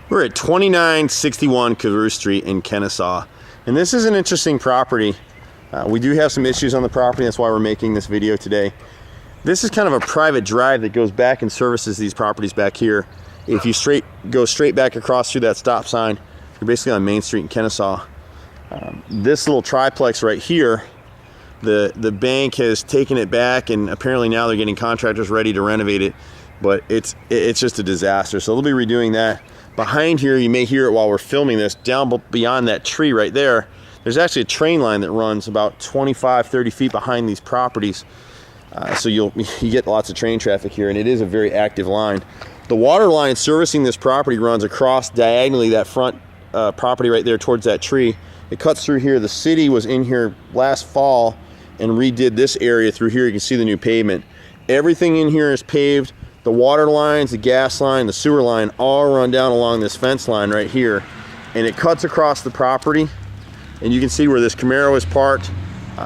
We're at 2961 Carruths Street in Kennesaw, and this is an interesting property. We do have some issues on the property, that's why we're making this video today. This is kind of a private drive that goes back and services these properties back here. If you go straight back across through that stop sign, you're basically on Main Street in Kennesaw. This little triplex right here, the bank has taken it back, and apparently now they're getting contractors ready to renovate it, but it's just a disaster. So they'll be redoing that. Behind here, you may hear it while we're filming this, down beyond that tree right there, there's actually a train line that runs about 25-30 feet behind these properties. So you get lots of train traffic here, and it is a very active line. The water line servicing this property runs across diagonally that front property right there towards that tree. It cuts through here. The city was in here last fall and redid this area through here. You can see the new pavement. Everything in here is paved. The water lines, the gas line, the sewer line all run down along this fence line right here, and it cuts across the property. And you can see where this Camaro is parked.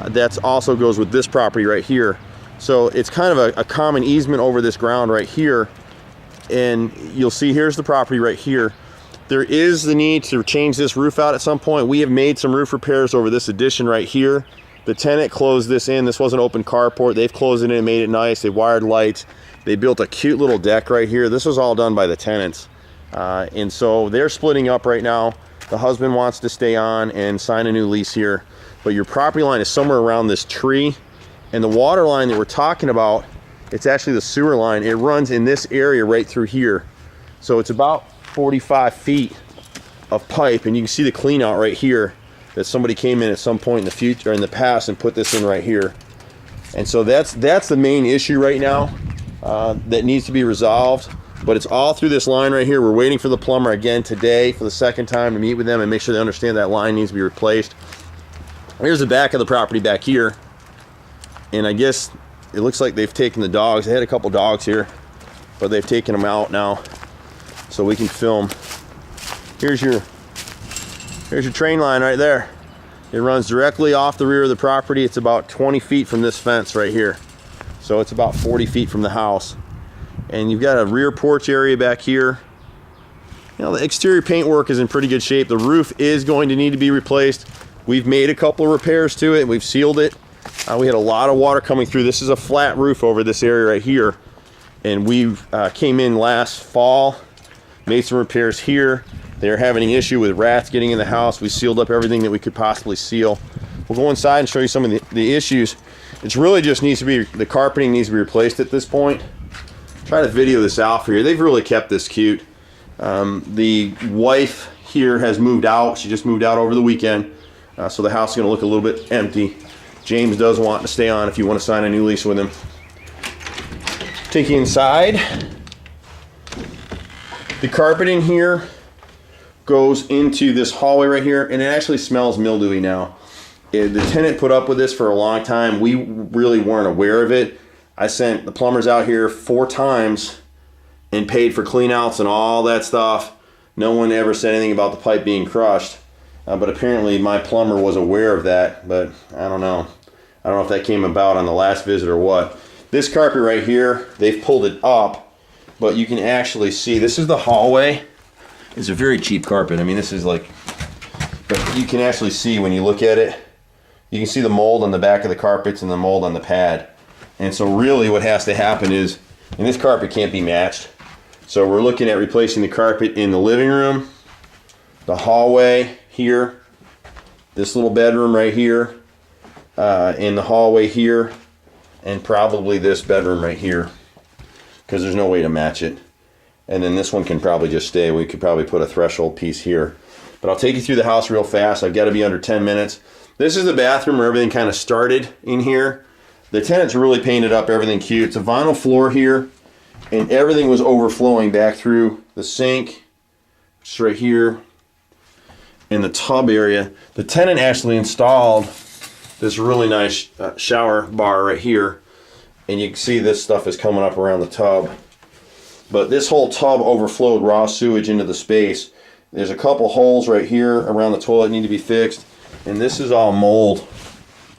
That also goes with this property right here. So it's kind of a common easement over this ground right here. And you'll see here's the property right here. There is the need to change this roof out at some point. We have made some roof repairs over this addition right here. The tenant closed this in. This was an open carport. They've closed it in and made it nice. They wired lights. They built a cute little deck right here. This was all done by the tenants. And so they're splitting up right now. The husband wants to stay on and sign a new lease here. But your property line is somewhere around this tree. And the water line that we're talking about, it's actually the sewer line. It runs in this area right through here. So it's about 45 feet of pipe. And you can see the clean out right here that somebody came in at some point in the future, or in the past, and put this in right here. And so that's the main issue right now. That needs to be resolved, but it's all through this line right here. We're waiting for the plumber again today for the second time to meet with them and make sure they understand that line needs to be replaced. Here's the back of the property back here, and I guess it looks like they've taken the dogs. They had a couple dogs here, but they've taken them out now so we can film. Here's your train line right there. It runs directly off the rear of the property. It's about 20 feet from this fence right here. So it's about 40 feet from the house. And you've got a rear porch area back here. You know, the exterior paint work is in pretty good shape. The roof is going to need to be replaced. We've made a couple of repairs to it. We've sealed it. We had a lot of water coming through. This is a flat roof over this area right here. And we came in last fall, made some repairs here. They're having an issue with rats getting in the house. We sealed up everything that we could possibly seal. We'll go inside and show you some of the issues. It's really just needs to be, the carpeting needs to be replaced at this point. Try to video this out for you. They've really kept this cute. The wife here has moved out. She just moved out over the weekend. So the house is going to look a little bit empty. James does want to stay on if you want to sign a new lease with him. Take you inside. The carpeting here goes into this hallway right here, and it actually smells mildewy now. The tenant put up with this for a long time. We really weren't aware of it. I sent the plumbers out here 4 times and paid for clean outs and all that stuff. No one ever said anything about the pipe being crushed. But apparently my plumber was aware of that, but I don't know. I don't know if that came about on the last visit or what. This carpet right here, they've pulled it up, but you can actually see, this is the hallway. It's a very cheap carpet. I mean, this is like, but you can actually see when you look at it, you can see the mold on the back of the carpets and the mold on the pad. And so really what has to happen is, and this carpet can't be matched. So we're looking at replacing the carpet in the living room, the hallway here, this little bedroom right here, in the hallway here, and probably this bedroom right here, because there's no way to match it. And then this one can probably just stay. We could probably put a threshold piece here. But I'll take you through the house real fast. I've got to be under 10 minutes. This is the bathroom where everything kind of started in here. The tenants really painted up everything cute. It's a vinyl floor here, and everything was overflowing back through the sink, just right here, in the tub area. The tenant actually installed this really nice shower bar right here, and you can see this stuff is coming up around the tub. But this whole tub overflowed raw sewage into the space. There's a couple holes right here around the toilet need to be fixed. And this is all mold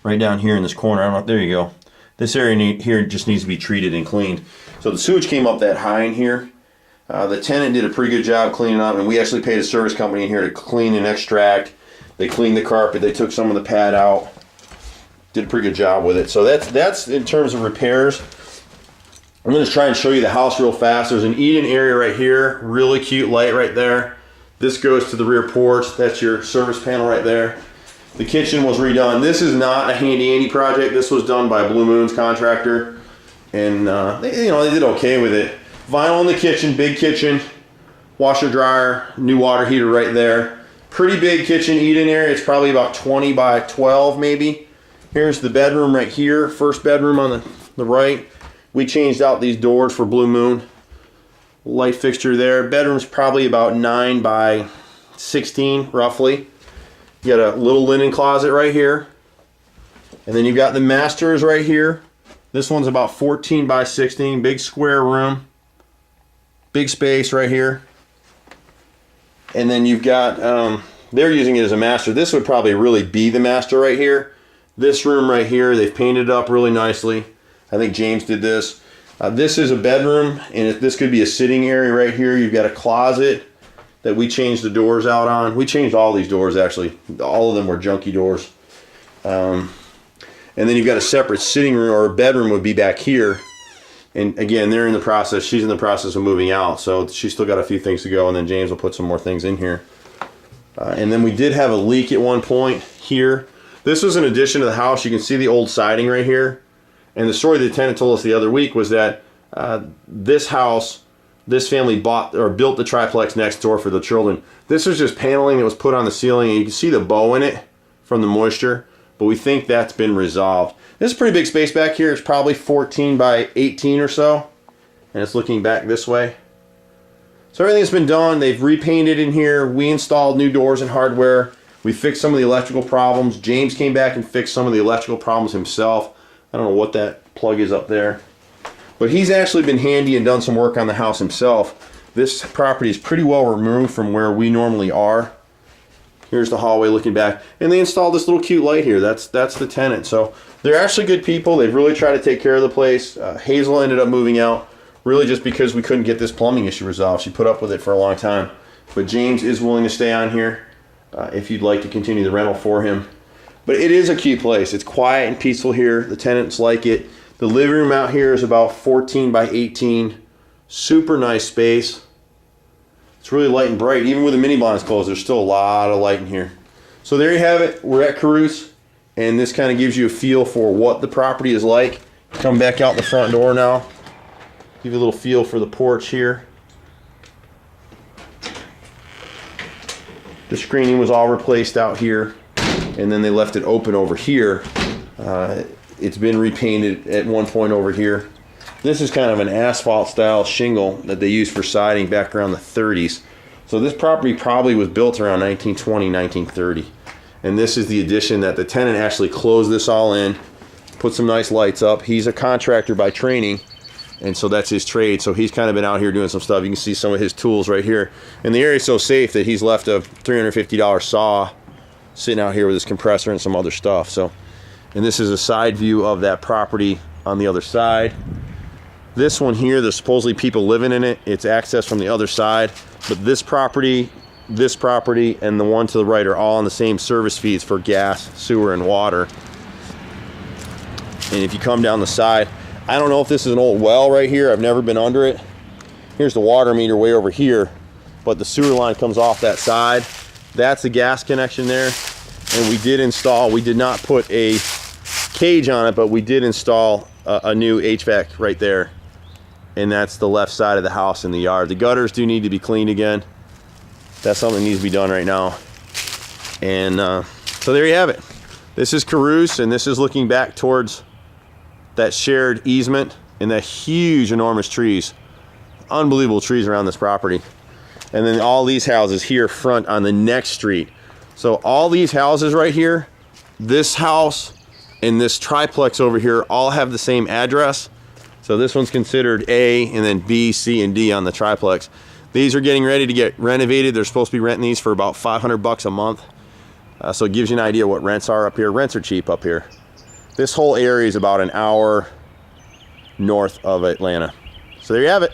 right down here in this corner. I don't know, there you go. This area here just needs to be treated and cleaned. So the sewage came up that high in here. The tenant did a pretty good job cleaning up, and we actually paid a service company in here to clean and extract. They cleaned the carpet, they took some of the pad out. Did a pretty good job with it. So that's in terms of repairs. I'm going to try and show you the house real fast. There's an eat-in area right here. Really cute light right there. This goes to the rear porch. That's your service panel right there. The kitchen was redone. This is not a handy-andy project. This was done by Blue Moon's contractor. And they did okay with it. Vinyl in the kitchen, big kitchen. Washer, dryer, new water heater right there. Pretty big kitchen eat-in area. It's probably about 20 by 12 maybe. Here's the bedroom right here. First bedroom on the right. We changed out these doors for Blue Moon. Light fixture there. Bedroom's probably about 9 by 16 roughly. You got a little linen closet right here. And then you've got the masters right here. This one's about 14 by 16. Big square room. Big space right here. And then you've got, they're using it as a master. This would probably really be the master right here. This room right here, they've painted it up really nicely. I think James did this. This is a bedroom, and this could be a sitting area right here. You've got a closet that we changed the doors out on. We changed all these doors, actually. All of them were junky doors. And then you've got a separate sitting room, or a bedroom would be back here. And again, they're in the process. She's in the process of moving out, so she's still got a few things to go, and then James will put some more things in here. And then we did have a leak at one point here. This was an addition to the house. You can see the old siding right here. And the story the tenant told us the other week was that this house, this family bought or built the triplex next door for the children. This was just paneling that was put on the ceiling, and you can see the bow in it from the moisture, but we think that's been resolved. This is a pretty big space back here. It's probably 14 by 18 or so, and it's looking back this way. So everything's been done. They've repainted in here. We installed new doors and hardware. We fixed some of the electrical problems. James came back and fixed some of the electrical problems himself. I don't know what that plug is up there. But he's actually been handy and done some work on the house himself. This property is pretty well removed from where we normally are. Here's the hallway looking back. And they installed this little cute light here. That's the tenant. So they're actually good people. They've really tried to take care of the place. Hazel ended up moving out really just because we couldn't get this plumbing issue resolved. She put up with it for a long time. But James is willing to stay on here if you'd like to continue the rental for him. But it is a cute place. It's quiet and peaceful here. The tenants like it. The living room out here is about 14 by 18. Super nice space. It's really light and bright. Even with the mini blinds closed, there's still a lot of light in here. So there you have it. We're at Carruths, and this kind of gives you a feel for what the property is like. Come back out the front door now. Give you a little feel for the porch here. The screening was all replaced out here, and then they left it open over here. It's been repainted at one point over here. This is kind of an asphalt style shingle that they used for siding back around the 30s. So this property probably was built around 1920, 1930. And this is the addition that the tenant actually closed this all in, put some nice lights up. He's a contractor by training, and so that's his trade. So he's kind of been out here doing some stuff. You can see some of his tools right here. And the area's so safe that he's left a $350 saw sitting out here with his compressor and some other stuff. So, and this is a side view of that property on the other side. This one here, there's supposedly people living in it. It's accessed from the other side. But this property, and the one to the right are all on the same service feeds for gas, sewer, and water. And if you come down the side, I don't know if this is an old well right here. I've never been under it. Here's the water meter way over here, but the sewer line comes off that side. That's the gas connection there. And we did not put a cage on it, but we did install a new HVAC right there. And that's the left side of the house in the yard. The gutters do need to be cleaned again. That's something that needs to be done right now. And so there you have it. This is Carruths, and this is looking back towards that shared easement and that huge, enormous trees. Unbelievable trees around this property. And then all these houses here front on the next street. So all these houses right here, this house and this triplex over here all have the same address. So this one's considered A, and then B, C, and D on the triplex. These are getting ready to get renovated. They're supposed to be renting these for about $500 a month. So it gives you an idea what rents are up here. Rents are cheap up here. This whole area is about an hour north of Atlanta. So there you have it.